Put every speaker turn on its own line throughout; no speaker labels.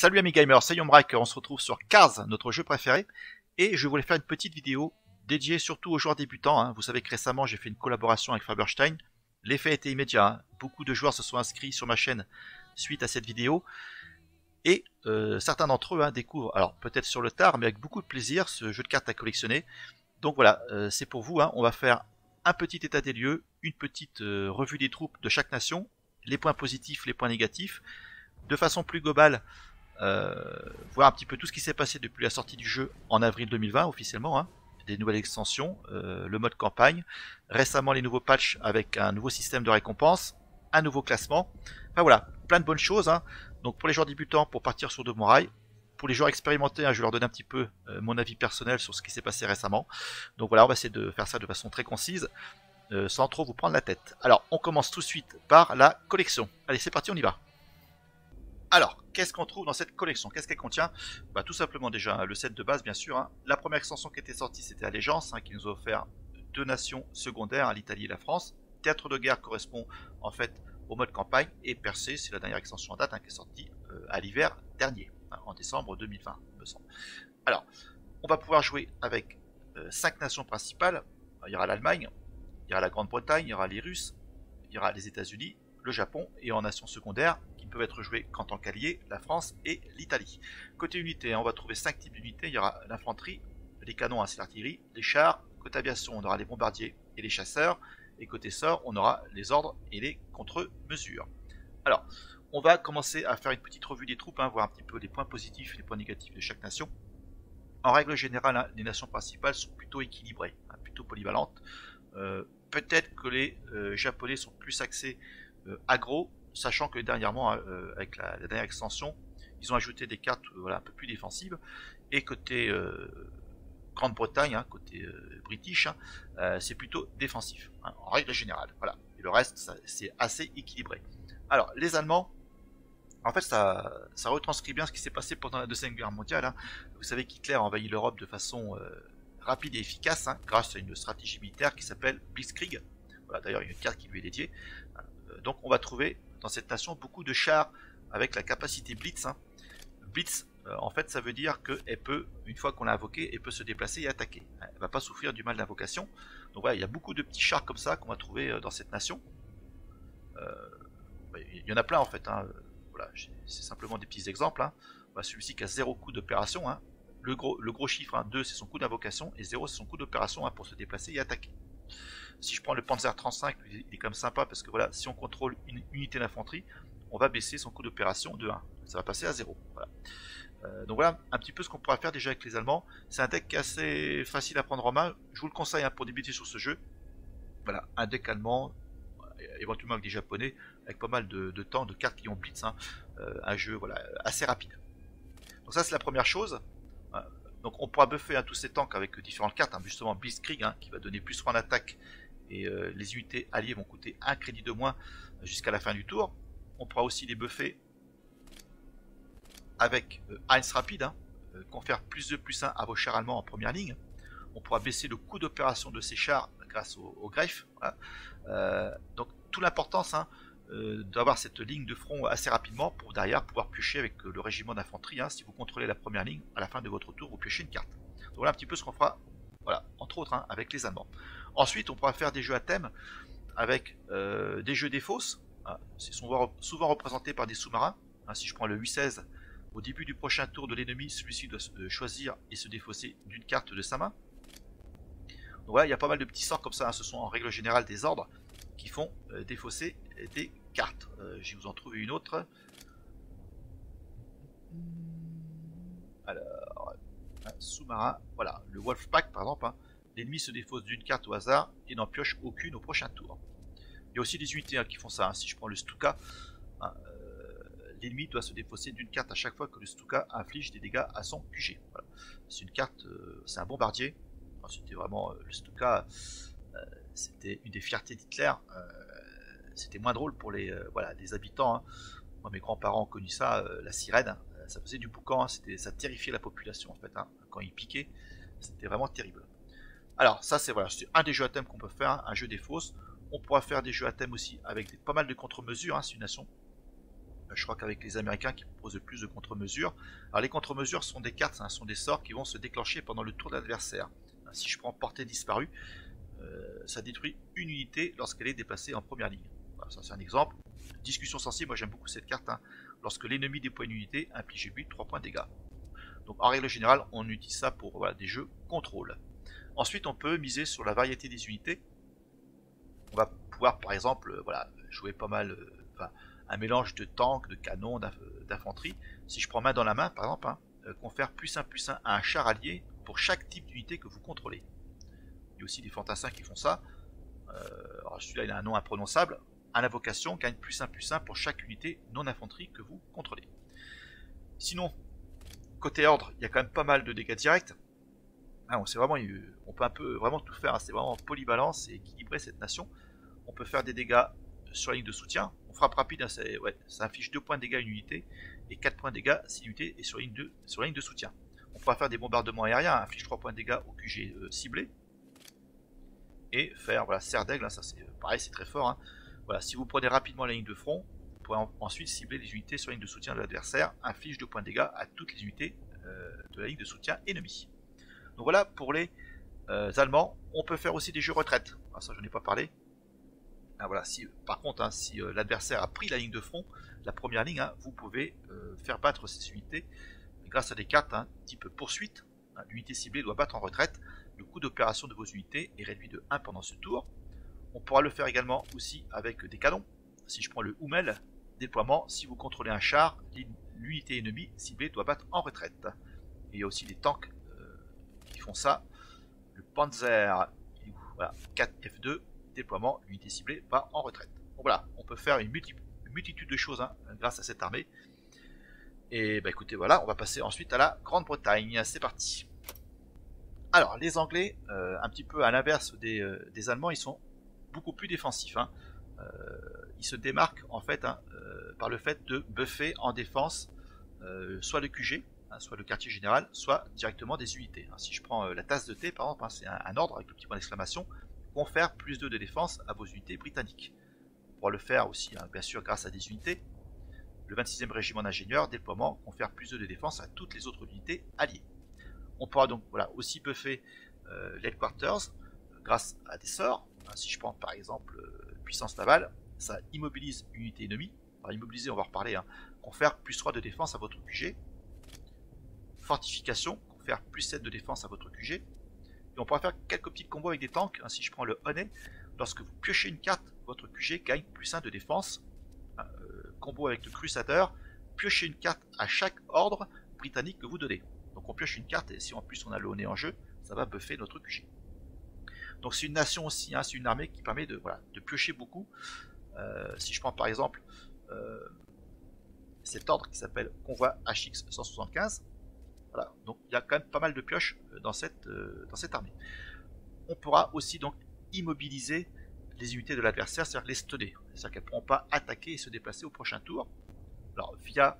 Salut amis gamers, c'est Yomrak, on se retrouve sur Cars, notre jeu préféré, et je voulais faire une petite vidéo dédiée surtout aux joueurs débutants. Vous savez que récemment j'ai fait une collaboration avec Faberstein, l'effet était immédiat, beaucoup de joueurs se sont inscrits sur ma chaîne suite à cette vidéo, et certains d'entre eux découvrent, alors peut-être sur le tard, mais avec beaucoup de plaisir, ce jeu de cartes à collectionner. Donc voilà, c'est pour vous, on va faire un petit état des lieux, une petite revue des troupes de chaque nation, les points positifs, les points négatifs, de façon plus globale, voir un petit peu tout ce qui s'est passé depuis la sortie du jeu en avril 2020 officiellement, des nouvelles extensions, le mode campagne, récemment les nouveaux patchs avec un nouveau système de récompense, un nouveau classement, enfin voilà, plein de bonnes choses. Donc pour les joueurs débutants, pour partir sur de bons rails, pour les joueurs expérimentés, je vais leur donner un petit peu mon avis personnel sur ce qui s'est passé récemment. Donc voilà, on va essayer de faire ça de façon très concise, sans trop vous prendre la tête. Alors on commence tout de suite par la collection. Allez, c'est parti, on y va. Alors, qu'est-ce qu'on trouve dans cette collection? Qu'est-ce qu'elle contient? Tout simplement déjà le set de base, bien sûr. La première extension qui était sortie, c'était Allégeance, qui nous a offert deux nations secondaires, l'Italie et la France. Théâtre de guerre correspond en fait au mode campagne, et Percé, c'est la dernière extension en date qui est sortie à l'hiver dernier, en décembre 2020, me semble. Alors, on va pouvoir jouer avec 5 nations principales. Il y aura l'Allemagne, il y aura la Grande-Bretagne, il y aura les Russes, il y aura les États-Unis, le Japon, et en nations secondaires qui peuvent être jouées qu'en tant qu'alliés, la France et l'Italie. Côté unité, on va trouver 5 types d'unités. Il y aura l'infanterie, les canons, c'est l'artillerie, les chars. Côté aviation, on aura les bombardiers et les chasseurs. Et côté sort, on aura les ordres et les contre-mesures. Alors, on va commencer à faire une petite revue des troupes, voir un petit peu les points positifs et les points négatifs de chaque nation. En règle générale, les nations principales sont plutôt équilibrées, plutôt polyvalentes. Peut-être que les Japonais sont plus axés aggro, sachant que dernièrement, avec la dernière extension, ils ont ajouté des cartes un peu plus défensives. Et côté Grande-Bretagne, côté British, c'est plutôt défensif, en règle générale. Voilà. Et le reste, c'est assez équilibré. Alors, les Allemands, en fait, ça retranscrit bien ce qui s'est passé pendant la Deuxième Guerre mondiale. Vous savez qu'Hitler a envahi l'Europe de façon rapide et efficace, grâce à une stratégie militaire qui s'appelle Blitzkrieg. Voilà, d'ailleurs, il y a une carte qui lui est dédiée. Donc, on va trouver dans cette nation beaucoup de chars avec la capacité Blitz. Blitz, en fait, ça veut dire qu'elle peut, une fois qu'on l'a invoquée, elle peut se déplacer et attaquer. Elle ne va pas souffrir du mal d'invocation. Donc voilà, il y a beaucoup de petits chars comme ça qu'on va trouver dans cette nation. Il y en a plein en fait. Voilà, c'est simplement des petits exemples. Celui-ci qui a 0 coup d'opération. Le gros chiffre, 2 c'est son coup d'invocation, et 0 c'est son coup d'opération pour se déplacer et attaquer. Si je prends le Panzer 35, il est quand même sympa parce que voilà, si on contrôle une unité d'infanterie, on va baisser son coût d'opération de 1. Ça va passer à 0. Voilà. Donc voilà un petit peu ce qu'on pourra faire déjà avec les Allemands. C'est un deck qui est assez facile à prendre en main. Je vous le conseille pour débuter sur ce jeu. Voilà, un deck allemand, éventuellement avec des japonais, avec pas mal de temps, de cartes qui ont blitz. Un jeu assez rapide. Donc ça c'est la première chose. Donc on pourra buffer tous ces tanks avec différentes cartes, justement Blitzkrieg qui va donner plus 3 en attaque, et les unités alliées vont coûter 1 crédit de moins jusqu'à la fin du tour. On pourra aussi les buffer avec Heinz rapide, confère plus de plus 1 à vos chars allemands en première ligne. On pourra baisser le coût d'opération de ces chars grâce au Greif. Donc toute l'importance d'avoir cette ligne de front assez rapidement pour derrière pouvoir piocher avec le régiment d'infanterie. Si vous contrôlez la première ligne, à la fin de votre tour, vous piochez une carte. Donc voilà un petit peu ce qu'on fera, entre autres, avec les Allemands. Ensuite, on pourra faire des jeux à thème avec des jeux des fosses. C'est souvent représenté par des sous-marins. Si je prends le 8-16, au début du prochain tour de l'ennemi, celui-ci doit choisir et se défausser d'une carte de sa main. Donc voilà, il y a pas mal de petits sorts comme ça. Ce sont en règle générale des ordres qui font défausser des cartes. Je vous en trouve une autre. Alors, sous-marin, voilà, le Wolfpack par exemple. L'ennemi se défausse d'une carte au hasard et n'en pioche aucune au prochain tour. Il y a aussi des unités qui font ça. Si je prends le Stuka, l'ennemi doit se défausser d'une carte à chaque fois que le Stuka inflige des dégâts à son QG. Voilà. C'est une carte, c'est un bombardier. C'était vraiment le Stuka, c'était une des fiertés d'Hitler. C'était moins drôle pour les habitants. Moi, mes grands-parents ont connu ça, la sirène. Ça faisait du boucan, ça terrifiait la population en fait. Quand il piquait, c'était vraiment terrible. Alors ça c'est un des jeux à thème qu'on peut faire, un jeu des fosses. On pourra faire des jeux à thème aussi avec pas mal de contre-mesures. C'est une nation je crois qu'avec les Américains qui proposent le plus de contre-mesures. Alors les contre-mesures sont des cartes, sont des sorts qui vont se déclencher pendant le tour de l'adversaire. Si je prends portée disparue, ça détruit une unité lorsqu'elle est déplacée en première ligne. Voilà, ça c'est un exemple. Discussion sensible, moi j'aime beaucoup cette carte. Lorsque l'ennemi déploie une unité, inflige lui 3 points de dégâts. Donc en règle générale, on utilise ça pour des jeux contrôle. Ensuite, on peut miser sur la variété des unités. On va pouvoir par exemple jouer pas mal, un mélange de tanks, de canons, d'infanterie. Si je prends main dans la main, par exemple, confère +1/+1 à un char allié pour chaque type d'unité que vous contrôlez. Il y a aussi des fantassins qui font ça. Alors celui-là, il a un nom imprononçable. À l'invocation, gagne +1/+1 pour chaque unité non-infanterie que vous contrôlez. Sinon, côté ordre, il y a quand même pas mal de dégâts directs. On peut un peu vraiment tout faire. C'est vraiment polyvalent, c'est équilibré cette nation. On peut faire des dégâts sur la ligne de soutien. On frappe rapide, ça inflige 2 points de dégâts à une unité et 4 points de dégâts si l'unité est sur la ligne de soutien. On pourra faire des bombardements aériens, inflige 3 points de dégâts au QG ciblé. Et faire serre d'aigle, ça c'est pareil, c'est très fort. Si vous prenez rapidement la ligne de front, vous pourrez ensuite cibler les unités sur la ligne de soutien de l'adversaire, inflige 2 points de dégâts à toutes les unités de la ligne de soutien ennemie. Donc voilà pour les Allemands. On peut faire aussi des jeux retraite. Alors ça, je n'en ai pas parlé. Par contre, si l'adversaire a pris la ligne de front, la première ligne, vous pouvez faire battre ces unités grâce à des cartes type poursuite. L'unité ciblée doit battre en retraite. Le coût d'opération de vos unités est réduit de 1 pendant ce tour. On pourra le faire également aussi avec des canons. Si je prends le Hummel, déploiement, si vous contrôlez un char, l'unité ennemie ciblée doit battre en retraite. Et il y a aussi des tanks qui font ça. Le Panzer 4F2, déploiement, l'unité ciblée va en retraite. Donc voilà, on peut faire une multitude de choses grâce à cette armée. Et écoutez, voilà, on va passer ensuite à la Grande-Bretagne. C'est parti. Alors, les Anglais, un petit peu à l'inverse des Allemands, ils sont beaucoup plus défensifs. Ils se démarquent en fait par le fait de buffer en défense soit le QG, soit le quartier général, soit directement des unités. Si je prends la tasse de thé, par exemple, c'est un ordre avec le petit point d'exclamation, confère +2 de défense à vos unités britanniques. On pourra le faire aussi, bien sûr, grâce à des unités. Le 26e régiment d'ingénieurs, déploiement, confère +2 de défense à toutes les autres unités alliées. On pourra donc aussi buffer l'Headquarters grâce à des sorts. Si je prends par exemple puissance navale, ça immobilise une unité ennemie. Alors immobiliser, on va en reparler, confère +3 de défense à votre QG. Fortification, confère +7 de défense à votre QG. Et on pourra faire quelques petits combos avec des tanks. Si je prends le Honey, lorsque vous piochez une carte, votre QG gagne +1 de défense. Combo avec le Crusader, piochez une carte à chaque ordre britannique que vous donnez. Donc on pioche une carte et si en plus on a le Honey en jeu, ça va buffer notre QG. Donc c'est une nation aussi, c'est une armée qui permet de piocher beaucoup. Si je prends par exemple cet ordre qui s'appelle Convoi HX 175, donc il y a quand même pas mal de pioches dans cette armée. On pourra aussi donc immobiliser les unités de l'adversaire, c'est-à-dire les stunner, c'est-à-dire qu'elles ne pourront pas attaquer et se déplacer au prochain tour. Alors via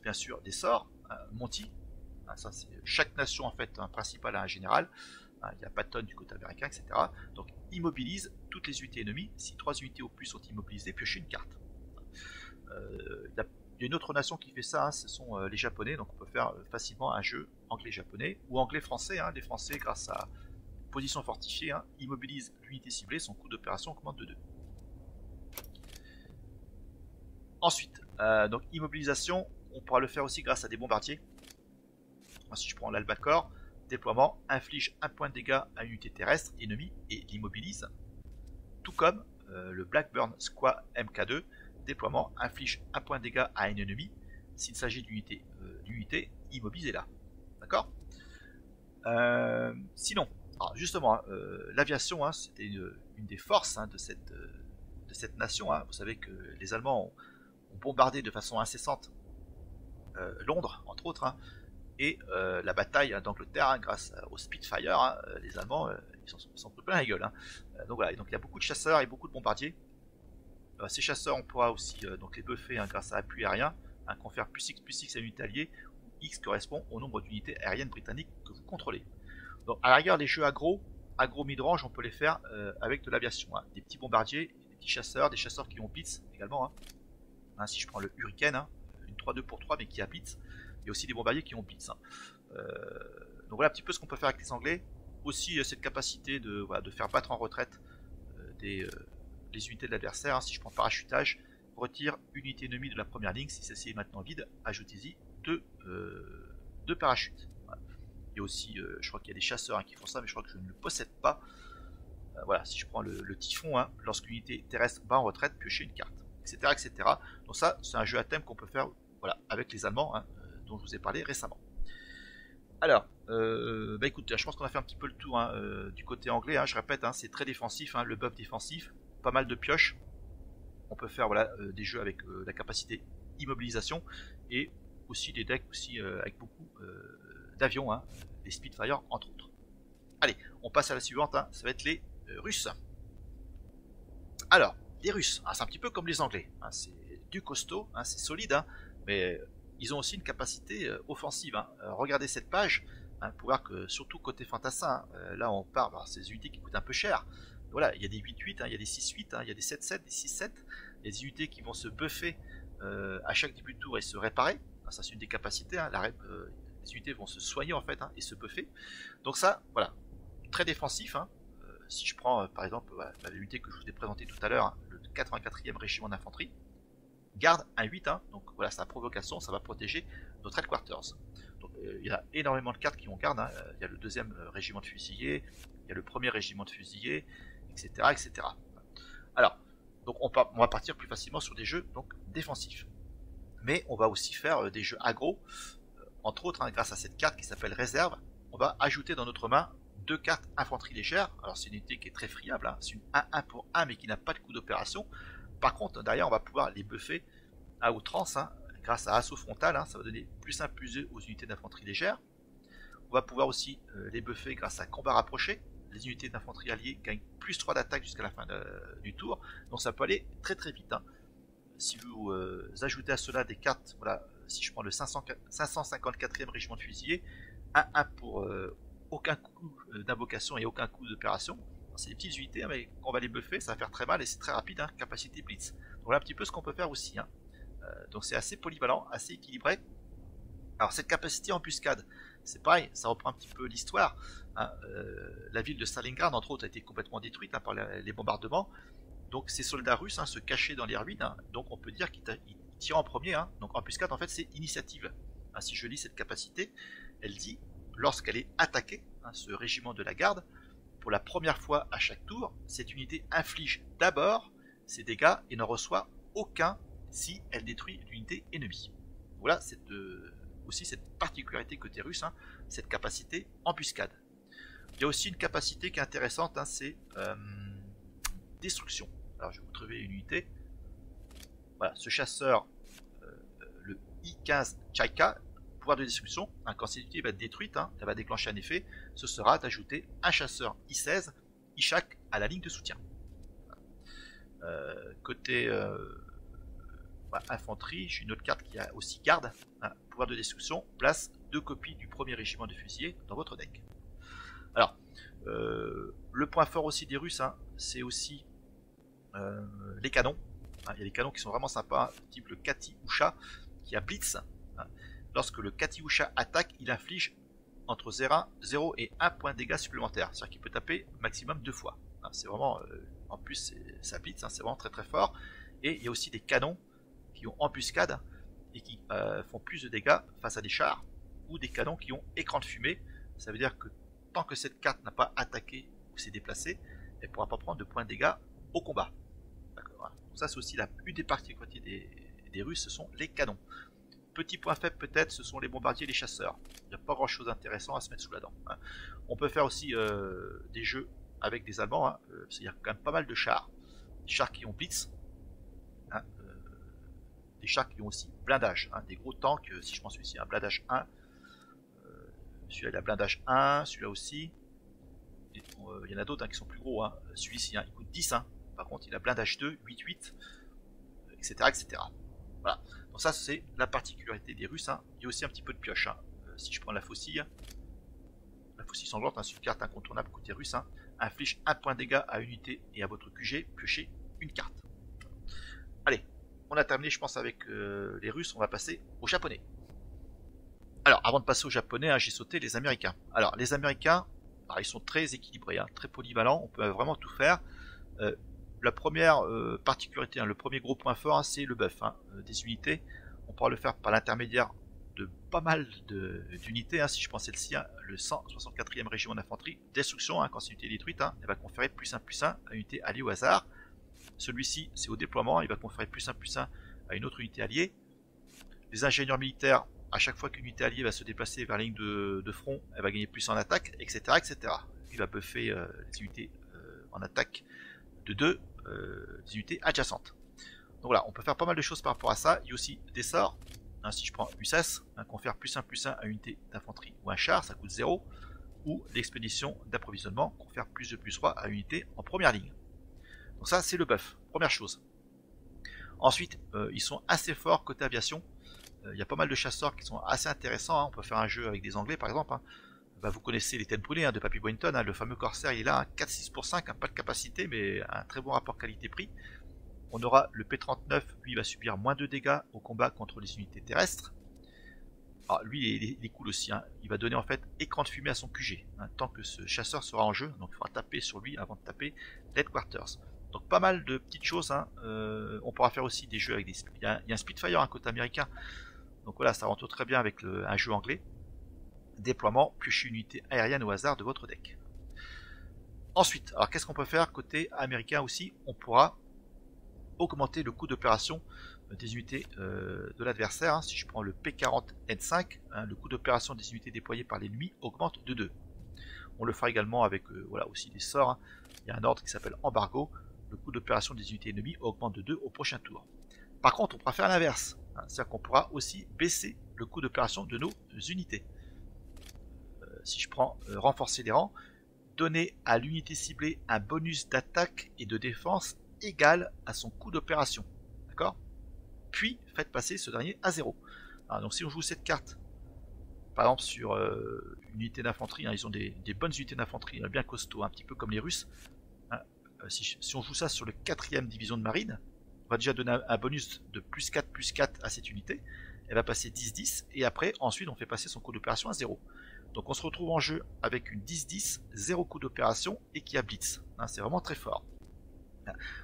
bien sûr des sorts, Monty, ça c'est chaque nation en fait principale a un général. Il y a Patton du côté américain, etc. Donc immobilise toutes les unités ennemies. Si 3 unités au plus sont immobilisées, piochez une carte. Il y a une autre nation qui fait ça, ce sont les Japonais. Donc on peut faire facilement un jeu anglais-japonais ou anglais-français. Les Français, grâce à position fortifiée, immobilisent l'unité ciblée, son coût d'opération augmente de 2. Ensuite, donc immobilisation, on pourra le faire aussi grâce à des bombardiers. Si je prends l'Albacore, déploiement, inflige 1 point de dégâts à une unité terrestre ennemie et l'immobilise. Tout comme le Blackburn Squad MK2, déploiement, inflige 1 point de dégâts à un ennemi. S'il s'agit d'une unité, immobilisez-la. D'accord. Sinon, alors justement, l'aviation, c'était une des forces de cette nation. Vous savez que les Allemands ont bombardé de façon incessante Londres, entre autres. Et la bataille d'Angleterre, grâce au Spitfire, les Allemands ils sont pris plein la gueule. Donc voilà, donc il y a beaucoup de chasseurs et beaucoup de bombardiers. Ces chasseurs, on pourra aussi donc les buffer grâce à l'appui aérien, confère +6/+6 à une unité alliée, où X correspond au nombre d'unités aériennes britanniques que vous contrôlez. Donc à la rigueur, les jeux agro mid-range, on peut les faire avec de l'aviation. Des petits bombardiers, des petits chasseurs, des chasseurs qui ont blitz également. hein, si je prends le Hurricane, hein, une 3-2 pour 3 mais qui a blitz. Il y a aussi des bombardiers qui ont blitz. Hein. Donc voilà un petit peu ce qu'on peut faire avec les Anglais. Aussi cette capacité de, voilà, de faire battre en retraite les unités de l'adversaire. Hein. Si je prends parachutage, retire une unité ennemie de la première ligne. Si celle-ci est maintenant vide, ajoutez-y deux parachutes. Voilà. Il y a aussi, je crois qu'il y a des chasseurs hein, qui font ça, mais je crois que je ne le possède pas. Voilà, si je prends le typhon, hein, lorsqu'une unité terrestre bat en retraite, piocher une carte, etc. etc. Donc ça, c'est un jeu à thème qu'on peut faire voilà, avec les Allemands, hein, dont je vous ai parlé récemment. Alors, bah écoute, je pense qu'on a fait un petit peu le tour hein, du côté anglais, hein, je répète, hein, c'est très défensif, hein, le buff défensif, pas mal de pioches. On peut faire voilà, des jeux avec la capacité immobilisation et aussi des decks aussi, avec beaucoup d'avions, hein, les Spitfire entre autres. Allez, on passe à la suivante, hein, ça va être les Russes. Alors, les Russes, hein, c'est un petit peu comme les Anglais, hein, c'est du costaud, hein, c'est solide, hein, mais ils ont aussi une capacité offensive. Hein. Regardez cette page hein, pour voir que, surtout côté fantassin, hein, là on part par ces unités qui coûtent un peu cher. Voilà, il y a des 8-8, hein, il y a des 6-8, hein, il y a des 7-7, des 6-7, il y a des unités qui vont se buffer à chaque début de tour et se réparer. Hein, ça c'est une des capacités, hein, les unités vont se soigner en fait hein, et se buffer. Donc ça, voilà, très défensif. Hein. Si je prends par exemple voilà, l'unité que je vous ai présentée tout à l'heure, hein, le 84e régiment d'infanterie, garde un 8, hein, donc voilà, sa provocation, ça va protéger notre headquarters. Donc il y a énormément de cartes qui ont garde, hein. Il y a le 2e régiment de fusiliers, il y a le 1er régiment de fusiliers, etc. etc. Alors, donc on va partir plus facilement sur des jeux donc, défensifs. Mais on va aussi faire des jeux aggro, entre autres, hein, grâce à cette carte qui s'appelle réserve, on va ajouter dans notre main 2 cartes infanterie légère. Alors c'est une unité qui est très friable, hein. C'est une 1-1 pour 1 mais qui n'a pas de coût d'opération. Par contre, derrière, on va pouvoir les buffer à outrance, hein, grâce à assaut frontal, hein, ça va donner plus 1, plus 2 aux unités d'infanterie légère. On va pouvoir aussi les buffer grâce à combat rapproché. Les unités d'infanterie alliées gagnent plus 3 d'attaque jusqu'à la fin du tour, donc ça peut aller très très vite. Hein. Si vous ajoutez à cela des cartes, voilà, si je prends le 554e régiment de fusiliers, 1-1 pour aucun coup d'invocation et aucun coup d'opération. C'est des petites unités, hein, mais on va les buffer, ça va faire très mal et c'est très rapide, hein, capacité blitz. Donc voilà un petit peu ce qu'on peut faire aussi. Hein. Donc c'est assez polyvalent, assez équilibré. Alors cette capacité embuscade, c'est pareil, ça reprend un petit peu l'histoire. Hein. La ville de Stalingrad, entre autres, a été complètement détruite hein, par les bombardements. Donc ces soldats russes hein, se cachaient dans les ruines, hein, donc on peut dire qu'ils tirent en premier. Hein. Donc embuscade, en fait, c'est initiative. Hein, si je lis cette capacité, elle dit, lorsqu'elle est attaquée, hein, ce régiment de la garde, pour la première fois à chaque tour, cette unité inflige d'abord ses dégâts et n'en reçoit aucun si elle détruit l'unité ennemie. Voilà aussi cette particularité côté russe, hein, cette capacité embuscade. Il y a aussi une capacité qui est intéressante, hein, c'est destruction. Alors je vais vous trouver une unité. Voilà, ce chasseur, le I-15 Chaika, pouvoir de destruction, hein, quand cette unité va être détruite, hein, elle va déclencher un effet, ce sera d'ajouter un chasseur I-16, Ishak à la ligne de soutien. Côté infanterie, j'ai une autre carte qui a aussi garde, hein, pouvoir de destruction, place 2 copies du 1er régiment de fusiliers dans votre deck. Alors, le point fort aussi des Russes, hein, c'est aussi les canons. Hein, il y a des canons qui sont vraiment sympas, hein, type le Katyusha qui a blitz. Hein. Lorsque le Katyusha attaque, il inflige entre 0 et 1 point de dégâts supplémentaires. C'est-à-dire qu'il peut taper maximum 2 fois. Hein, c'est vraiment, en plus, ça blitz, hein, c'est vraiment très très fort. Et il y a aussi des canons qui ont embuscade et qui font plus de dégâts face à des chars, ou des canons qui ont écran de fumée. Ça veut dire que tant que cette carte n'a pas attaqué ou s'est déplacée, elle ne pourra pas prendre de points de dégâts au combat. Voilà. Donc ça c'est aussi une des particularités des Russes, ce sont les canons. Petit point faible peut-être, ce sont les bombardiers et les chasseurs. Il n'y a pas grand chose d'intéressant à se mettre sous la dent. Hein. On peut faire aussi des jeux avec des Allemands, hein. C'est-à-dire quand même pas mal de chars. Des chars qui ont blitz, hein. Des chars qui ont aussi blindage, hein. Des gros tanks, si je pense ici, un blindage 1. Celui-là il a blindage 1, celui-là aussi. Il y en a d'autres hein, qui sont plus gros. Hein. Celui-ci hein, il coûte 10. Hein. Par contre il a blindage 2, 8, etc. etc. Voilà. Donc ça c'est la particularité des Russes. Hein. Il y a aussi un petit peu de pioche. Hein. Si je prends la faucille sanglante, hein, c'est une carte incontournable côté russe. Hein. Inflige 1 point de dégâts à une unité et à votre QG, piochez une carte. Allez, on a terminé je pense avec les Russes, on va passer aux Japonais. Alors avant de passer aux Japonais, hein, j'ai sauté les Américains. Alors les Américains, alors, ils sont très équilibrés, hein, très polyvalents, on peut vraiment tout faire. La première particularité, hein, le premier gros point fort, hein, c'est le buff hein, des unités. On pourra le faire par l'intermédiaire de pas mal d'unités, hein, si je prends celle-ci, hein, le 164e régiment d'infanterie, destruction, hein, quand c'est une unité détruite, hein, elle va conférer +1/+1 à une unité alliée au hasard. Celui-ci, c'est au déploiement, il va conférer +1/+1 à une autre unité alliée. Les ingénieurs militaires, à chaque fois qu'une unité alliée va se déplacer vers la ligne de front, elle va gagner plus en attaque, etc. etc. Il va buffer les unités en attaque de 2 des unités adjacentes. Donc voilà, on peut faire pas mal de choses par rapport à ça. Il y a aussi des sorts. Hein, si je prends USAS, hein, confère +1/+1 à une unité d'infanterie ou un char, ça coûte 0. Ou l'expédition d'approvisionnement, confère +2/+3 à une unité en première ligne. Donc ça, c'est le buff, première chose. Ensuite, ils sont assez forts côté aviation. Il y a pas mal de chasseurs qui sont assez intéressants. Hein. On peut faire un jeu avec des Anglais, par exemple. Hein. Bah, vous connaissez les têtes brûlées hein, de Papy Boynton. Hein. Le fameux Corsair, il est là, hein, 4-6 pour 5, hein, pas de capacité, mais un très bon rapport qualité-prix. On aura le P-39, lui il va subir moins de dégâts au combat contre les unités terrestres. Alors, lui il est cool aussi, hein. Il va donner en fait écran de fumée à son QG, hein, tant que ce chasseur sera en jeu, donc il faudra taper sur lui avant de taper l'Headquarters. Donc pas mal de petites choses, hein. On pourra faire aussi des jeux avec des... Il y a un Spitfire, un côté américain, donc voilà, ça rentre très bien avec un jeu anglais. Déploiement, plus une unité aérienne au hasard de votre deck. Ensuite, alors qu'est-ce qu'on peut faire côté américain aussi? On pourra augmenter le coût d'opération des unités de l'adversaire. Hein. Si je prends le P40N5, hein, le coût d'opération des unités déployées par l'ennemi augmente de 2. On le fera également avec voilà, aussi des sorts. Hein. Il y a un ordre qui s'appelle embargo. Le coût d'opération des unités ennemies augmente de 2 au prochain tour. Par contre, on pourra faire l'inverse. Hein. C'est-à-dire qu'on pourra aussi baisser le coût d'opération de nos unités. Si je prends renforcer les rangs, donner à l'unité ciblée un bonus d'attaque et de défense égal à son coût d'opération. D'accord? Puis faites passer ce dernier à 0. Alors, donc si on joue cette carte, par exemple sur une unité d'infanterie, hein, ils ont des bonnes unités d'infanterie, hein, bien costauds, un petit peu comme les Russes. Hein, si on joue ça sur le 4e division de marine, on va déjà donner un bonus de +4/+4 à cette unité. Elle va passer 10-10 et après, ensuite, on fait passer son coût d'opération à 0. Donc on se retrouve en jeu avec une 10-10, 0 coût d'opération et qui a Blitz. Hein, c'est vraiment très fort.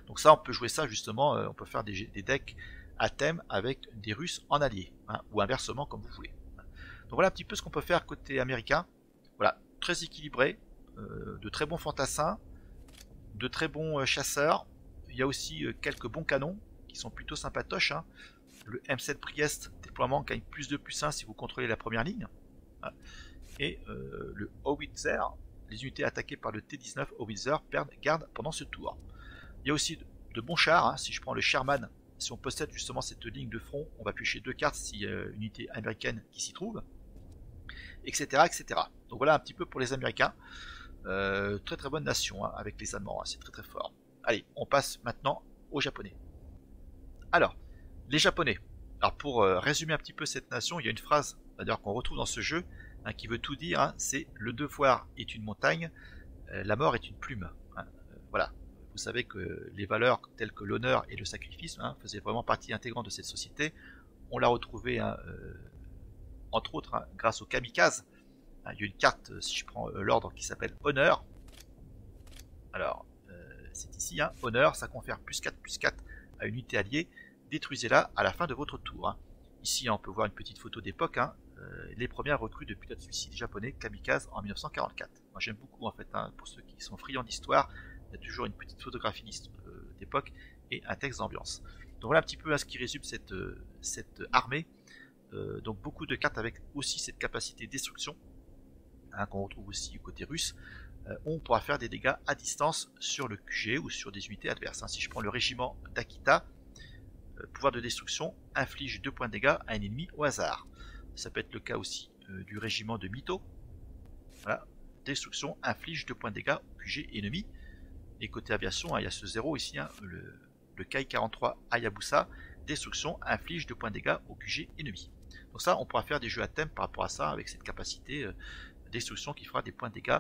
Donc ça, on peut jouer ça justement, on peut faire des decks à thème avec des Russes en alliés, hein, ou inversement comme vous voulez. Donc voilà un petit peu ce qu'on peut faire côté américain. Voilà, très équilibré, de très bons fantassins, de très bons chasseurs. Il y a aussi quelques bons canons qui sont plutôt sympatoches. Hein. Le M7 Priest déploiement gagne +2/+1 si vous contrôlez la première ligne. Hein. Et le Howitzer, les unités attaquées par le T-19 Howitzer perdent garde pendant ce tour. Il y a aussi de bons chars, hein. Si je prends le Sherman, si on possède justement cette ligne de front, on va piocher 2 cartes s'il y a une unité américaine qui s'y trouve, etc., etc. Donc voilà un petit peu pour les Américains. Très très bonne nation hein, avec les Allemands, hein. C'est très très fort. Allez, on passe maintenant aux Japonais. Alors, les Japonais. Alors pour résumer un petit peu cette nation, il y a une phrase d'ailleurs qu'on retrouve dans ce jeu, hein, qui veut tout dire, hein, c'est le devoir est une montagne, la mort est une plume. Hein, voilà. Vous savez que les valeurs telles que l'honneur et le sacrifice hein, faisaient vraiment partie intégrante de cette société. On l'a retrouvé, hein, entre autres, hein, grâce au kamikaze. Hein, il y a une carte, si je prends l'ordre, qui s'appelle honneur. Alors, c'est ici, hein, honneur, ça confère +4/+4 à une unité alliée. Détruisez-la à la fin de votre tour. Hein. Ici, on peut voir une petite photo d'époque. Hein, les premières recrues de pilotes suicides japonais kamikaze en 1944. Moi, j'aime beaucoup, en fait, hein, pour ceux qui sont friands d'histoire. Il y a toujours une petite photographie d'époque et un texte d'ambiance. Donc voilà un petit peu à ce qui résume cette armée. Donc beaucoup de cartes avec aussi cette capacité de destruction, hein, qu'on retrouve aussi du côté russe. On pourra faire des dégâts à distance sur le QG ou sur des unités adverses. Hein. Si je prends le régiment d'Akita, pouvoir de destruction inflige 2 points de dégâts à un ennemi au hasard. Ça peut être le cas aussi du régiment de Mito. Voilà. Destruction inflige 2 points de dégâts au QG ennemi. Et côté aviation, hein, il y a ce 0 ici, hein, le Kai-43 Hayabusa, destruction inflige 2 points de dégâts au QG ennemi. Donc ça, on pourra faire des jeux à thème par rapport à ça, avec cette capacité destruction qui fera des points de dégâts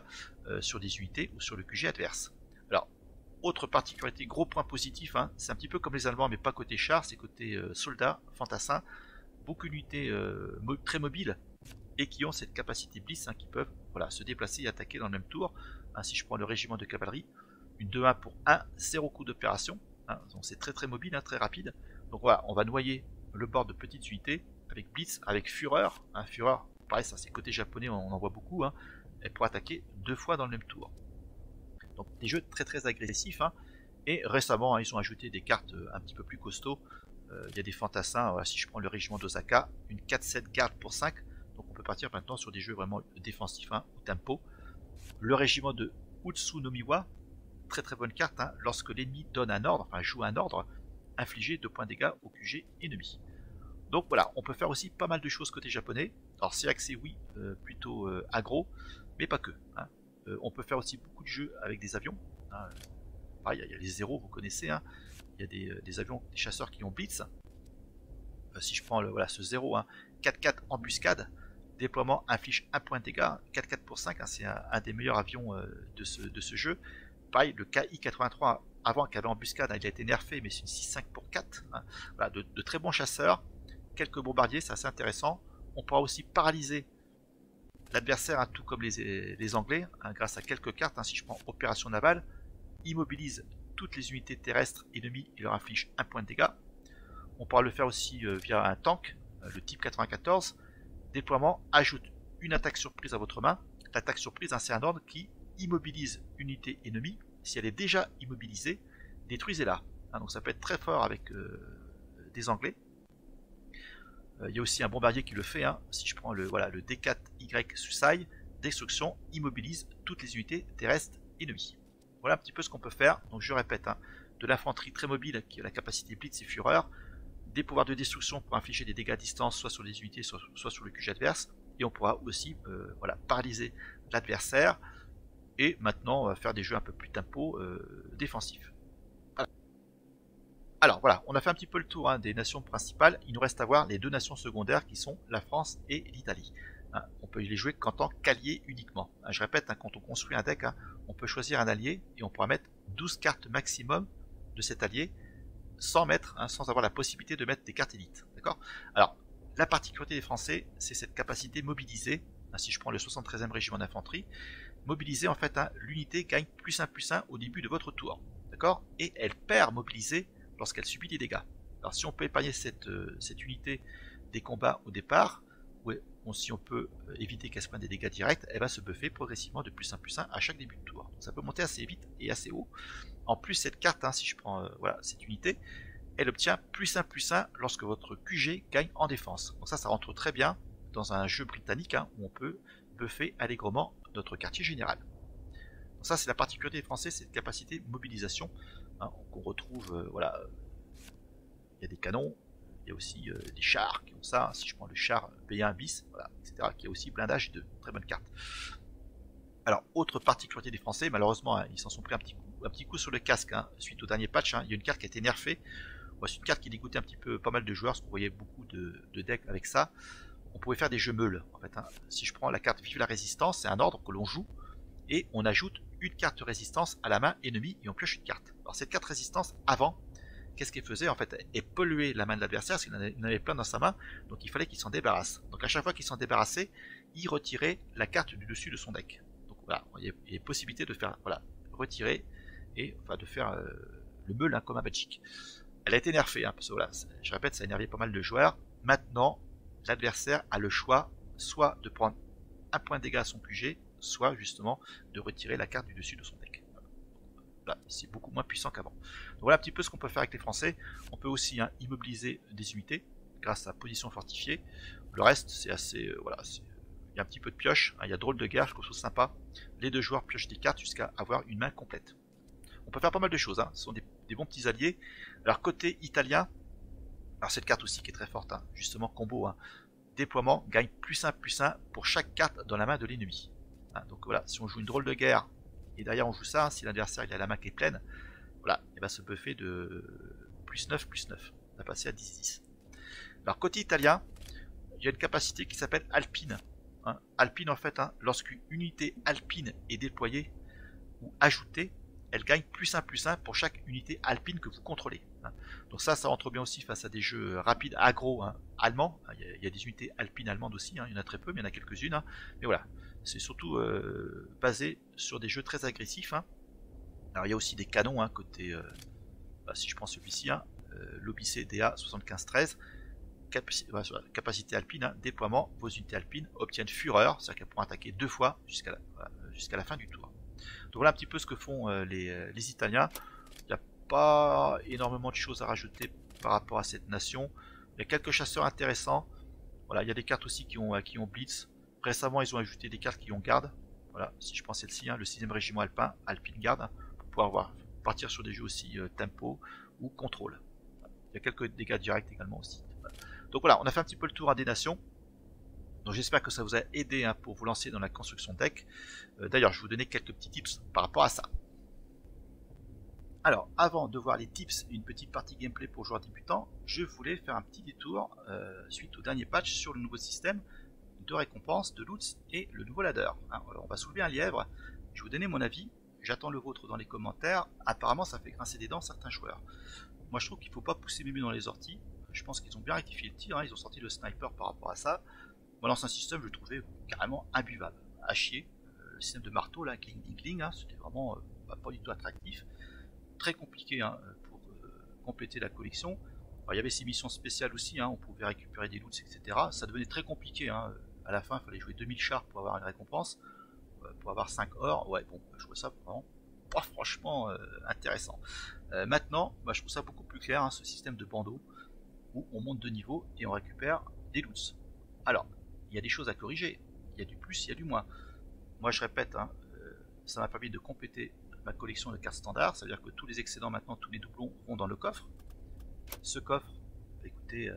sur des unités ou sur le QG adverse. Alors, Autre particularité, gros point positif, hein, c'est un petit peu comme les Allemands, mais pas côté char, c'est côté soldats, fantassins, beaucoup d'unités très mobiles et qui ont cette capacité blitz, hein, qui peuvent voilà, se déplacer et attaquer dans le même tour. Hein, si je prends le régiment de cavalerie, une 2-1 pour 1, 0 coup d'opération, hein, donc c'est très très mobile, hein, très rapide. Donc voilà, on va noyer le bord de petites unités avec blitz, avec fureur, hein, fureur, pareil, ça c'est côté japonais, on en voit beaucoup, hein, et pour attaquer 2 fois dans le même tour. Donc des jeux très très agressifs, hein. Et récemment, hein, ils ont ajouté des cartes un petit peu plus costauds. Il y a des fantassins, voilà, si je prends le régiment d'Osaka, une 4-7 garde pour 5, donc on peut partir maintenant sur des jeux vraiment défensifs, hein, au tempo. Le régiment de Utsunomiwa, très très bonne carte, hein, lorsque l'ennemi donne un ordre, enfin joue un ordre, infliger 2 points de dégâts au QG ennemi. Donc voilà, on peut faire aussi pas mal de choses côté japonais. Alors c'est axé oui, plutôt aggro, mais pas que, hein. On peut faire aussi beaucoup de jeux avec des avions, hein. Pareil, il y a les zéros, vous connaissez, hein. Il y a des avions, des chasseurs qui ont blitz. Si je prends voilà, ce 0, hein, 4-4 embuscade, déploiement inflige 1 point de dégâts, 4-4 pour 5, hein, c'est un des meilleurs avions de ce jeu. Pareil, le KI-83, avant qu'il y avait embuscade, hein, il a été nerfé, mais c'est une 6-5 pour 4. Hein. Voilà, de très bons chasseurs, quelques bombardiers, c'est assez intéressant. On pourra aussi paralyser l'adversaire, hein, tout comme les Anglais, hein, grâce à quelques cartes. Hein, si je prends opération navale, immobilise toutes les unités terrestres ennemies et leur inflige 1 point de dégâts. On pourra le faire aussi via un tank, le type 94. Déploiement, ajoute une attaque surprise à votre main. L'attaque surprise, hein, c'est un ordre qui immobilise une unité ennemie. Si elle est déjà immobilisée, détruisez-la. Hein, donc ça peut être très fort avec des Anglais. Il y a aussi un bombardier qui le fait, hein. Si je prends le D4Y Susai, destruction, immobilise toutes les unités terrestres ennemies. Voilà un petit peu ce qu'on peut faire. Donc je répète, hein, de l'infanterie très mobile qui a la capacité blitz et fureur, des pouvoirs de destruction pour infliger des dégâts à distance, soit sur les unités, soit sur le QG adverse, et on pourra aussi voilà, paralyser l'adversaire, et maintenant on va faire des jeux un peu plus tempo défensifs. Voilà. Alors voilà, on a fait un petit peu le tour, hein, des nations principales. Il nous reste à voir les deux nations secondaires qui sont la France et l'Italie. Hein, on peut les jouer qu'en tant qu'alliés uniquement. Hein, je répète, hein, quand on construit un deck, hein, on peut choisir un allié et on pourra mettre 12 cartes maximum de cet allié sans mettre, hein, sans avoir la possibilité de mettre des cartes élites. D'accord ? Alors, la particularité des Français, c'est cette capacité mobilisée. Hein, si je prends le 73e régiment d'infanterie, mobiliser en fait, hein, l'unité gagne +1/+1 au début de votre tour. D'accord ? Et elle perd mobilisée lorsqu'elle subit des dégâts. Alors si on peut épargner cette unité des combats au départ, ou si on peut éviter qu'elle se prenne des dégâts directs, elle va se buffer progressivement de +1/+1 à chaque début de tour. Donc ça peut monter assez vite et assez haut. En plus cette carte, hein, si je prends voilà, cette unité, elle obtient +1/+1 lorsque votre QG gagne en défense. Donc ça rentre très bien dans un jeu britannique, hein, où on peut buffer allègrement notre quartier général. Donc ça c'est la particularité des Français, cette capacité de mobilisation, hein, qu'on retrouve, voilà, il y a des canons, il y a aussi des chars qui ont ça, si je prends le char B1 bis, voilà, etc., qui a aussi blindage de très bonnes cartes. Alors, autre particularité des Français, malheureusement, hein, ils s'en sont pris un petit coup sur le casque, hein, suite au dernier patch, hein, il y a une carte qui a été nerfée. C'est une carte qui dégoûtait un petit peu pas mal de joueurs, parce qu'on voyait beaucoup de decks avec ça. On pouvait faire des jeux meules, en fait, hein. Si je prends la carte Vive la Résistance, c'est un ordre que l'on joue, et on ajoute une carte résistance à la main ennemie, et on pioche une carte. Alors cette carte résistance, avant, qu'est-ce qu'elle faisait en fait? Elle polluait la main de l'adversaire, parce qu'il en avait plein dans sa main, donc il fallait qu'il s'en débarrasse. Donc à chaque fois qu'il s'en débarrassait, il retirait la carte du dessus de son deck. Donc voilà, il y a possibilité de faire, voilà, retirer, et enfin de faire le meule, hein, comme un Magic. Elle a été nerfée, hein, parce que voilà, je répète, ça a énervé pas mal de joueurs. Maintenant, l'adversaire a le choix, soit de prendre un point de dégâts à son QG, soit justement de retirer la carte du dessus de son deck. Là, c'est beaucoup moins puissant qu'avant. Donc voilà un petit peu ce qu'on peut faire avec les Français. On peut aussi, hein, immobiliser des unités grâce à position fortifiée. Le reste, c'est assez, voilà, il y a un petit peu de pioche, hein, il y a drôle de guerre, je trouve ça sympa. Les deux joueurs piochent des cartes jusqu'à avoir une main complète. On peut faire pas mal de choses, hein. Ce sont des bons petits alliés. Alors côté italien, alors cette carte aussi qui est très forte, hein, justement combo, hein, déploiement, gagne +1/+1 pour chaque carte dans la main de l'ennemi. Hein, donc voilà, si on joue une drôle de guerre, et derrière on joue ça, si l'adversaire il a la main qui est pleine, voilà, il va se buffer de +9/+9. On va passer à 10/10. Alors côté italien, il y a une capacité qui s'appelle Alpine. Hein, Alpine en fait, hein, lorsqu'une unité Alpine est déployée ou ajoutée, elle gagne +1/+1 pour chaque unité alpine que vous contrôlez. Donc ça rentre bien aussi face à des jeux rapides aggro allemands. Il y a des unités alpines allemandes aussi, il y en a très peu, mais il y en a quelques-unes. Mais voilà, c'est surtout basé sur des jeux très agressifs. Alors il y a aussi des canons côté, si je prends celui-ci, l'OBC DA 7513, capacité alpine, déploiement, vos unités alpines obtiennent fureur, c'est-à-dire qu'elles pourront attaquer 2 fois jusqu'à la fin du tour. Donc voilà un petit peu ce que font les Italiens. Il n'y a pas énormément de choses à rajouter par rapport à cette nation. Il y a quelques chasseurs intéressants. Voilà, il y a des cartes aussi qui ont Blitz. Récemment, ils ont ajouté des cartes qui ont garde. Voilà, si je prends celle-ci, le 6e régiment alpin, Alpine Garde, pour pouvoir partir sur des jeux aussi tempo ou contrôle. Il y a quelques dégâts directs également aussi. Donc voilà, on a fait un petit peu le tour à des nations. Donc j'espère que ça vous a aidé pour vous lancer dans la construction de deck. D'ailleurs, je vais vous donner quelques petits tips par rapport à ça. Alors, avant de voir les tips et une petite partie gameplay pour joueurs débutants, je voulais faire un petit détour suite au dernier patch sur le nouveau système de récompense, de loots et le nouveau ladder. Alors, on va soulever un lièvre, je vais vous donner mon avis, j'attends le vôtre dans les commentaires. Apparemment ça fait grincer des dents certains joueurs. Moi je trouve qu'il ne faut pas pousser mémé dans les orties, je pense qu'ils ont bien rectifié le tir, ils ont sorti le sniper par rapport à ça. Moi l'ancien système je le trouvais carrément imbuvable, à chier. Le système de marteau là, cling ding cling, c'était vraiment pas du tout attractif, très compliqué pour compléter la collection. Alors, il y avait ces missions spéciales aussi, on pouvait récupérer des loots, etc. Ça devenait très compliqué, à la fin il fallait jouer 2000 chars pour avoir une récompense, pour avoir 5 or, ouais bon, je trouve ça vraiment pas franchement intéressant. Maintenant, je trouve ça beaucoup plus clair, ce système de bandeau, où on monte de niveau et on récupère des loots. Alors, il y a des choses à corriger, il y a du plus, il y a du moins. Moi je répète, ça m'a permis de compléter ma collection de cartes standards, ça veut dire que tous les excédents maintenant, tous les doublons vont dans le coffre. Ce coffre, écoutez,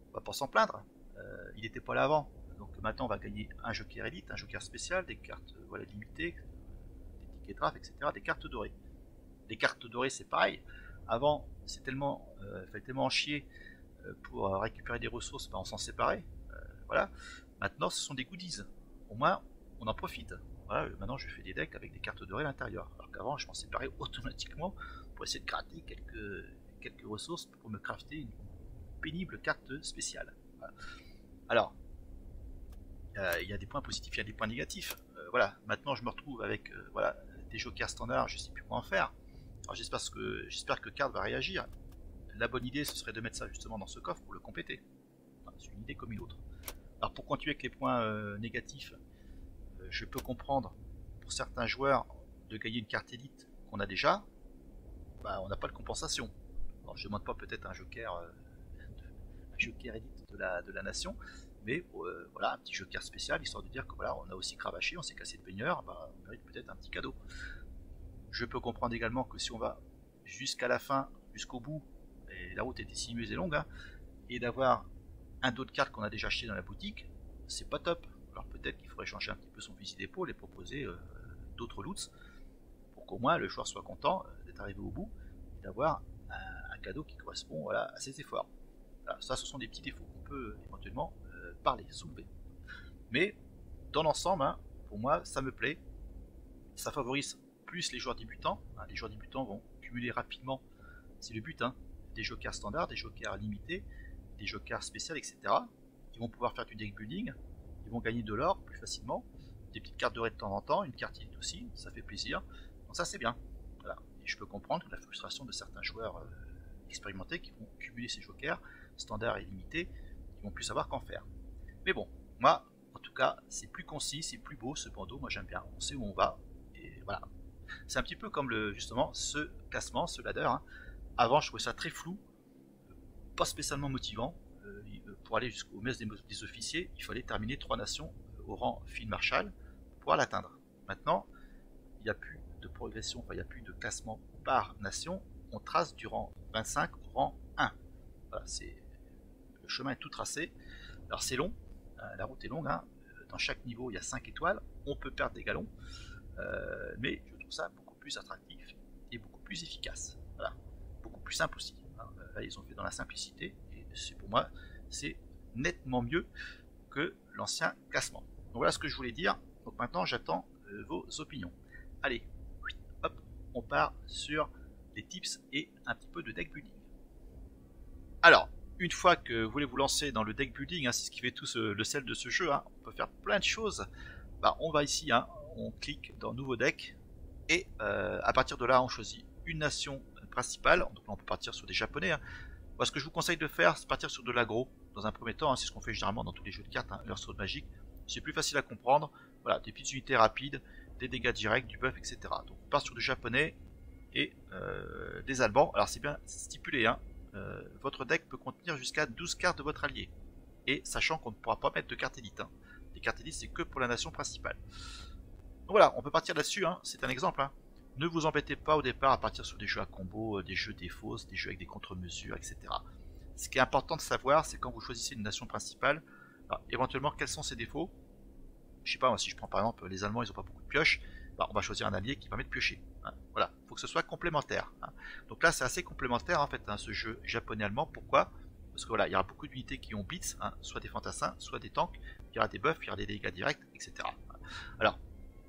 on va pas s'en plaindre, il n'était pas là avant. Donc maintenant on va gagner un joker élite, un joker spécial, des cartes limitées, des tickets draft, etc., des cartes dorées. Les cartes dorées c'est pareil, avant c'est tellement, fallait tellement en chier pour récupérer des ressources, on s'en séparait. Voilà. Maintenant ce sont des goodies, au moins on en profite. Voilà, maintenant je fais des decks avec des cartes dorées à l'intérieur, alors qu'avant je m'en séparais automatiquement pour essayer de gratter quelques ressources pour me crafter une pénible carte spéciale. Voilà. Alors, il y a des points positifs, il y a des points négatifs. Voilà, maintenant je me retrouve avec des jokers standards, je sais plus quoi en faire. Alors j'espère que Card va réagir. La bonne idée ce serait de mettre ça justement dans ce coffre pour le compléter. Enfin, c'est une idée comme une autre. Alors pour continuer avec les points négatifs, je peux comprendre pour certains joueurs de gagner une carte élite qu'on a déjà, on n'a pas de compensation. Alors je demande pas peut-être un joker élite de la nation, mais voilà, un petit joker spécial histoire de dire que voilà, on a aussi cravaché, on s'est cassé de peigneur, on mérite peut-être un petit cadeau. Je peux comprendre également que si on va jusqu'à la fin, jusqu'au bout, et la route était sinueuse et longue, et d'avoir un dos de cartes qu'on a déjà acheté dans la boutique, c'est pas top. Alors peut-être qu'il faudrait changer un petit peu son fusil d'épaule et proposer d'autres loots pour qu'au moins le joueur soit content d'être arrivé au bout et d'avoir un cadeau qui correspond à ses efforts. Voilà, ça ce sont des petits défauts qu'on peut éventuellement parler, soulever. Mais dans l'ensemble, pour moi ça me plaît, ça favorise plus les joueurs débutants. Les joueurs débutants vont cumuler rapidement, c'est le but, des jokers standards, des jokers limités, des jokers spéciaux, etc. Ils vont pouvoir faire du deck building, ils vont gagner de l'or plus facilement, des petites cartes dorées de temps en temps, une carte élite aussi, ça fait plaisir. Donc ça c'est bien. Voilà. Et je peux comprendre la frustration de certains joueurs expérimentés qui vont cumuler ces jokers standards et limités, qui vont plus savoir qu'en faire. Mais bon, moi, en tout cas, c'est plus concis, c'est plus beau ce bandeau, moi j'aime bien, on sait où on va, et voilà. C'est un petit peu comme justement ce classement, ce ladder. Avant je trouvais ça très flou, pas spécialement motivant. Pour aller jusqu'au mess des officiers, il fallait terminer 3 nations au rang Field Marshal pour pouvoir l'atteindre. Maintenant, il n'y a plus de progression, il n'y a plus de classement par nation, on trace du rang 25 au rang 1. Voilà, le chemin est tout tracé. Alors c'est long, la route est longue, dans chaque niveau il y a 5 étoiles, on peut perdre des galons, mais je trouve ça beaucoup plus attractif et beaucoup plus efficace. Voilà, beaucoup plus simple aussi. Là ils ont fait dans la simplicité, et pour moi c'est nettement mieux que l'ancien classement. Donc voilà ce que je voulais dire. Donc maintenant j'attends vos opinions. Allez, hop, on part sur les tips et un petit peu de deck building. Alors, une fois que vous voulez vous lancer dans le deck building, hein, c'est ce qui fait tout le sel de ce jeu, hein, on peut faire plein de choses. Bah, on va ici, hein, on clique dans nouveau deck, et à partir de là, on choisit une nation principale. Donc là, on peut partir sur des japonais. Hein. Moi, ce que je vous conseille de faire, c'est partir sur de l'agro dans un premier temps. Hein, c'est ce qu'on fait généralement dans tous les jeux de cartes, hein, Hearthstone Magic. C'est plus facile à comprendre. Voilà, des petites unités rapides, des dégâts directs, du buff, etc. Donc on part sur du japonais et des allemands. Alors c'est bien stipulé, hein, votre deck peut contenir jusqu'à 12 cartes de votre allié. Et sachant qu'on ne pourra pas mettre de cartes élites. Hein. Les cartes élites, c'est que pour la nation principale. Donc voilà, on peut partir là-dessus, hein. C'est un exemple. Hein. Ne vous embêtez pas au départ à partir sur des jeux à combo, des jeux des fausses, des jeux avec des contre-mesures, etc. Ce qui est important de savoir, c'est quand vous choisissez une nation principale, alors, éventuellement quels sont ses défauts. Je sais pas, moi, si je prends par exemple les Allemands, ils n'ont pas beaucoup de pioches, bah, on va choisir un allié qui permet de piocher. Hein. Voilà, il faut que ce soit complémentaire. Hein. Donc là, c'est assez complémentaire en fait, hein, ce jeu japonais-allemand. Pourquoi? Parce que voilà, il y aura beaucoup d'unités qui ont bits, hein, soit des fantassins, soit des tanks, il y aura des buffs, il y aura des dégâts directs, etc. Alors,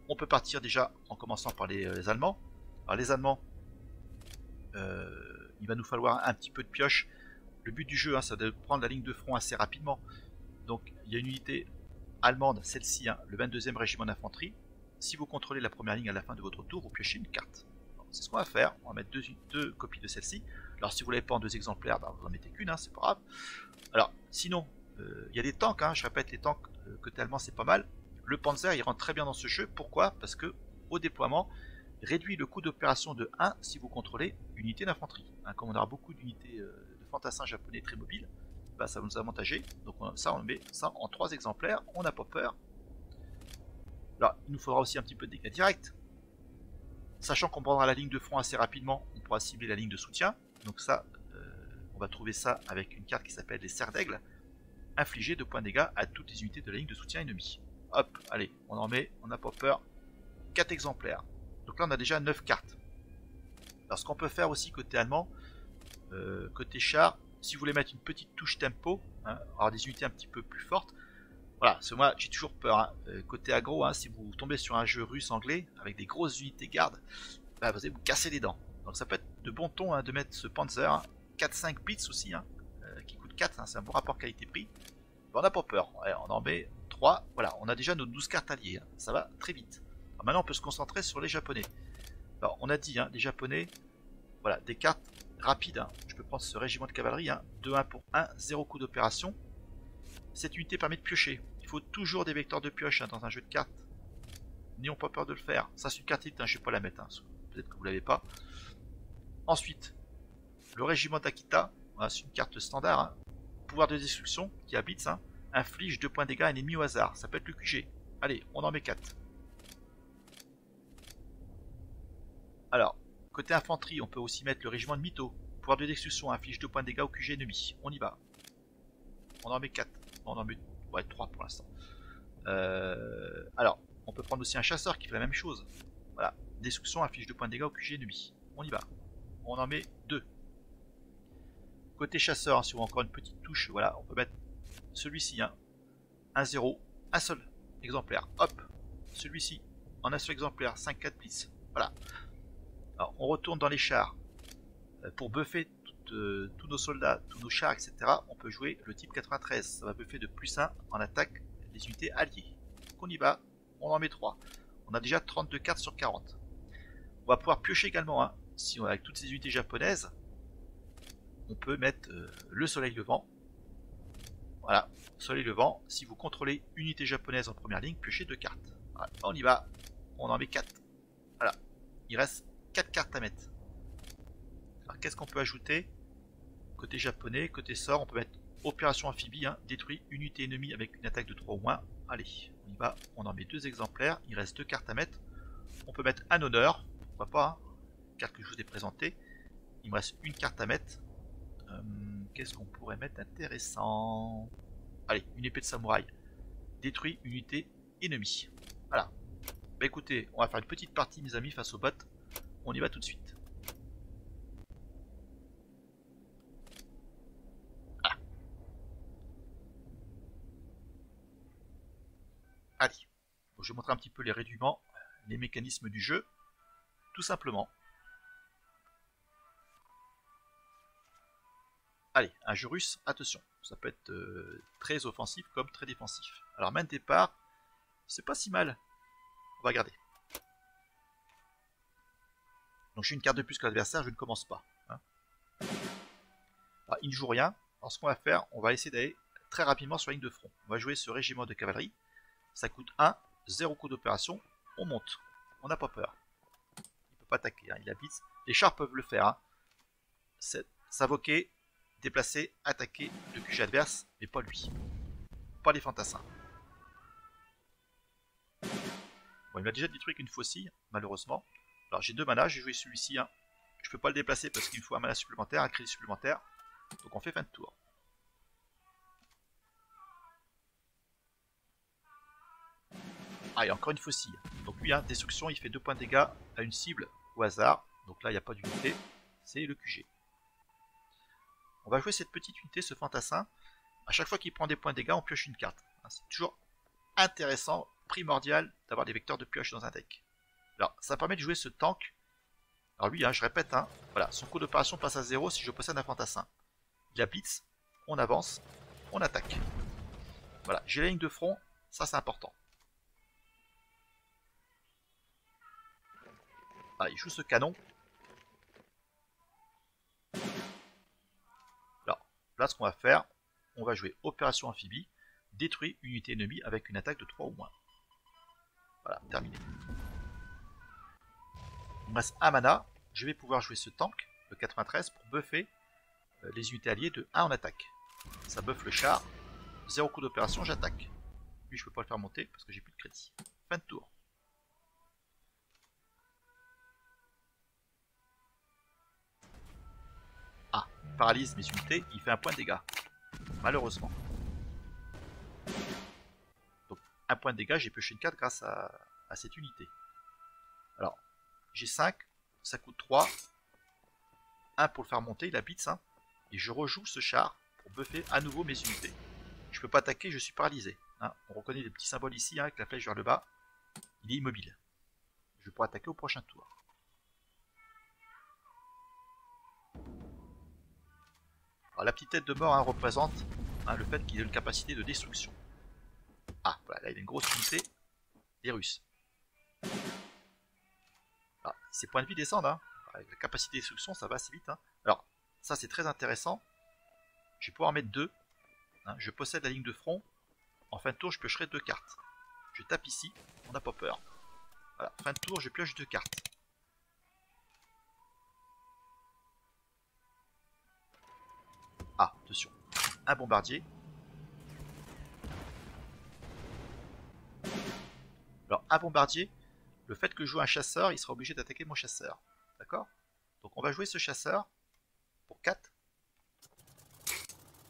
on peut partir déjà en commençant par les Allemands. Alors les Allemands, il va nous falloir un petit peu de pioche. Le but du jeu, hein, c'est de prendre la ligne de front assez rapidement. Donc il y a une unité allemande, celle-ci, hein, le 22e régiment d'infanterie. Si vous contrôlez la première ligne à la fin de votre tour, vous piochez une carte. C'est ce qu'on va faire. On va mettre deux copies de celle-ci. Alors si vous ne l'avez pas en 2 exemplaires, bah, vous en mettez qu'une, hein, c'est pas grave. Alors sinon, il y a des tanks, hein, je répète, les tanks côté allemand c'est pas mal. Le Panzer il rentre très bien dans ce jeu. Pourquoi? Parce que au déploiement, réduit le coût d'opération de 1 si vous contrôlez une unité d'infanterie. Hein, comme on aura beaucoup d'unités de fantassins japonais très mobiles, bah, ça va nous avantager. Donc on met ça en 3 exemplaires, on n'a pas peur. Alors il nous faudra aussi un petit peu de dégâts directs. Sachant qu'on prendra la ligne de front assez rapidement, on pourra cibler la ligne de soutien. Donc ça, on va trouver ça avec une carte qui s'appelle les serres d'aigle. Infliger 2 points de dégâts à toutes les unités de la ligne de soutien ennemie. Hop, allez, on en met, on n'a pas peur. 4 exemplaires. Donc là on a déjà 9 cartes. Alors ce qu'on peut faire aussi côté allemand, côté char, si vous voulez mettre une petite touche tempo, hein, avoir des unités un petit peu plus fortes, voilà, parce que moi j'ai toujours peur, hein, côté aggro, hein, si vous tombez sur un jeu russe anglais avec des grosses unités garde, bah, vous allez vous casser les dents. Donc ça peut être de bon ton, hein, de mettre ce Panzer, hein, 4-5 bits aussi, hein, qui coûte 4, hein, c'est un bon rapport qualité-prix. Bah, on n'a pas peur, ouais, on en met 3, voilà, on a déjà nos 12 cartes alliées, hein, ça va très vite. Alors maintenant on peut se concentrer sur les japonais. Alors on a dit, hein, les japonais, voilà, des cartes rapides, hein. Je peux prendre ce régiment de cavalerie, hein, 2-1 pour 1, 0 coup d'opération. Cette unité permet de piocher. Il faut toujours des vecteurs de pioche, hein, dans un jeu de cartes. N'ayons pas peur de le faire. Ça c'est une carte élite, hein, je ne vais pas la mettre, hein, peut-être que vous ne l'avez pas. Ensuite, le régiment d'Akita, voilà, c'est une carte standard, hein. Pouvoir de destruction qui habite, hein, inflige 2 points de dégâts à un ennemi au hasard. Ça peut être le QG. Allez, on en met 4. Alors, côté infanterie, on peut aussi mettre le régiment de Mito. Pouvoir de destruction inflige 2 points de dégâts au QG ennemi. On y va. On en met 4. On en met, ouais, 3 pour l'instant. Alors, on peut prendre aussi un chasseur qui fait la même chose. Voilà. Destruction inflige 2 points de dégâts au QG ennemi. On y va. On en met 2. Côté chasseur, hein, si on a encore une petite touche, voilà, on peut mettre celui-ci, hein, 1-0, un seul exemplaire. Hop. Celui-ci, en un seul exemplaire, 5-4 blitz. Voilà. Alors, on retourne dans les chars. Pour buffer tous nos soldats, tous nos chars, etc., on peut jouer le type 93. Ça va buffer de plus 1 en attaque les unités alliées. Donc on y va, on en met 3. On a déjà 32 cartes sur 40. On va pouvoir piocher également, hein, si on, avec toutes ces unités japonaises, on peut mettre le soleil levant. Voilà, soleil levant. Si vous contrôlez une unité japonaise en première ligne, piochez 2 cartes. Voilà, on y va, on en met 4. Voilà, il reste 4 cartes à mettre. Alors qu'est-ce qu'on peut ajouter? Côté japonais, côté sort, on peut mettre opération amphibie, hein, détruit une unité ennemie avec une attaque de 3 ou moins. Allez, on y va, on en met 2 exemplaires, il reste 2 cartes à mettre. On peut mettre un honneur, pourquoi pas, hein, carte que je vous ai présentée. Il me reste une carte à mettre. Qu'est-ce qu'on pourrait mettre intéressant? Allez, une épée de samouraï. Détruit une unité ennemie. Voilà. Bah écoutez, on va faire une petite partie, mes amis, face au bot. On y va tout de suite. Voilà. Allez. Donc, je vais montrer un petit peu les réduiments, les mécanismes du jeu. Tout simplement. Allez, un jeu russe, attention, ça peut être très offensif comme très défensif. Alors main de départ, c'est pas si mal. On va regarder. Donc j'ai une carte de plus que l'adversaire, je ne commence pas. Hein. Alors, il ne joue rien. Alors ce qu'on va faire, on va essayer d'aller très rapidement sur la ligne de front. On va jouer ce régiment de cavalerie. Ça coûte 1, 0 coût d'opération. On monte. On n'a pas peur. Il ne peut pas attaquer, hein, il a blitz. Les chars peuvent le faire. Hein. S'invoquer, déplacer, attaquer le QG adverse, mais pas lui. Pas les fantassins. Bon, il m'a déjà détruit qu'une faucille, malheureusement. Alors j'ai 2 manas, j'ai joué celui-ci. Hein. Je peux pas le déplacer parce qu'il me faut un mana supplémentaire, un crédit supplémentaire. Donc on fait fin de tour. Ah, il y a encore une faucille. Donc lui, hein, destruction, il fait 2 points de dégâts à une cible au hasard. Donc là, il n'y a pas d'unité. C'est le QG. On va jouer cette petite unité, ce fantassin. À chaque fois qu'il prend des points de dégâts, on pioche une carte. C'est toujours intéressant, primordial d'avoir des vecteurs de pioche dans un deck. Alors, ça permet de jouer ce tank. Alors lui, hein, je répète, hein, voilà, son coût d'opération passe à 0 si je possède un fantassin. Il a blitz, on avance, on attaque. Voilà, j'ai la ligne de front, ça c'est important. Ah, il joue ce canon. Alors, là ce qu'on va faire, on va jouer opération amphibie, détruire une unité ennemie avec une attaque de 3 ou moins. Voilà, terminé. Il me reste un mana, je vais pouvoir jouer ce tank, le 93, pour buffer les unités alliées de 1 en attaque. Ça buffe le char, 0 coup d'opération, j'attaque. Lui je peux pas le faire monter parce que j'ai plus de crédit. Fin de tour. Ah, il paralyse mes unités, il fait un point de dégâts. Malheureusement. Donc un point de dégâts, j'ai pioché une carte grâce à cette unité. Alors, j'ai 5, ça coûte 3. 1 pour le faire monter, il a blitz, hein, et je rejoue ce char pour buffer à nouveau mes unités. Je peux pas attaquer, je suis paralysé. Hein. On reconnaît les petits symboles ici, hein, avec la flèche vers le bas. Il est immobile. Je pourrai attaquer au prochain tour. Alors, la petite tête de mort, hein, représente, hein, le fait qu'il ait une capacité de destruction. Ah, voilà, là il a une grosse unité. Les Russes. Ah, ses points de vie descendent, hein. Avec la capacité de destruction, ça va assez vite. Hein. Alors, ça c'est très intéressant. Je vais pouvoir en mettre 2. Hein. Je possède la ligne de front. En fin de tour, je piocherai 2 cartes. Je tape ici, on n'a pas peur. Voilà, fin de tour, je pioche 2 cartes. Ah, attention. Un bombardier. Alors, un bombardier, le fait que je joue un chasseur, il sera obligé d'attaquer mon chasseur. D'accord? Donc, on va jouer ce chasseur pour 4.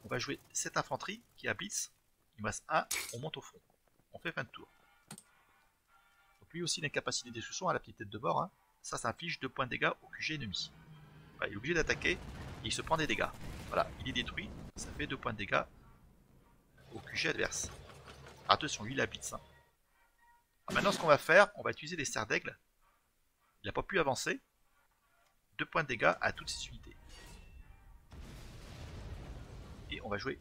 On va jouer cette infanterie qui a blitz. Il me reste 1, on monte au front. On fait fin de tour. Donc, lui aussi, il a une capacité de destruction à la petite tête de mort. Hein. Ça inflige 2 points de dégâts au QG ennemi. Voilà, il est obligé d'attaquer et il se prend des dégâts. Voilà, il est détruit. Ça fait 2 points de dégâts au QG adverse. Attention, lui, il a blitz. Hein. Maintenant, ce qu'on va faire, on va utiliser des serres d'aigle. Il n'a pas pu avancer. 2 points de dégâts à toutes ses unités. Et on va jouer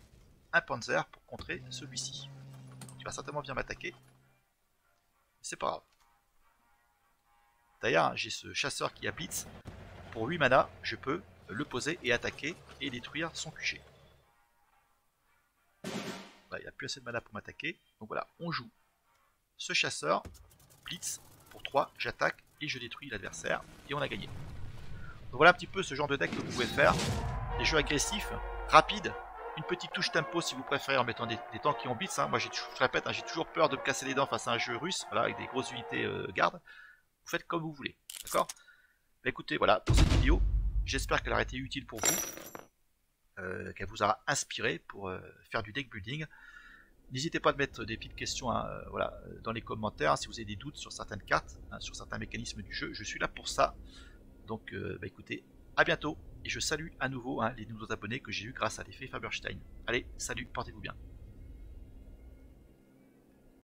un Panzer pour contrer celui-ci. Il va certainement bien m'attaquer. C'est pas grave. D'ailleurs, j'ai ce chasseur qui a blitz. Pour 8 mana, je peux le poser et attaquer et détruire son QG. Voilà, il n'a plus assez de mana pour m'attaquer. Donc voilà, on joue ce chasseur, blitz, pour 3, j'attaque et je détruis l'adversaire, et on a gagné. Donc voilà un petit peu ce genre de deck que vous pouvez faire. Des jeux agressifs, rapides, une petite touche tempo si vous préférez en mettant des tanks qui ont blitz. Hein. Moi je répète, hein, j'ai toujours peur de me casser les dents face à un jeu russe, voilà, avec des grosses unités garde. Vous faites comme vous voulez, d'accord? Bah, écoutez, voilà pour cette vidéo, j'espère qu'elle aura été utile pour vous, qu'elle vous aura inspiré pour faire du deck building. N'hésitez pas à mettre des petites questions hein, voilà, dans les commentaires, hein, si vous avez des doutes sur certaines cartes, hein, sur certains mécanismes du jeu, je suis là pour ça. Donc bah écoutez, à bientôt, et je salue à nouveau hein, les nouveaux abonnés que j'ai eu grâce à l'effet Faberstein. Allez, salut, portez-vous bien.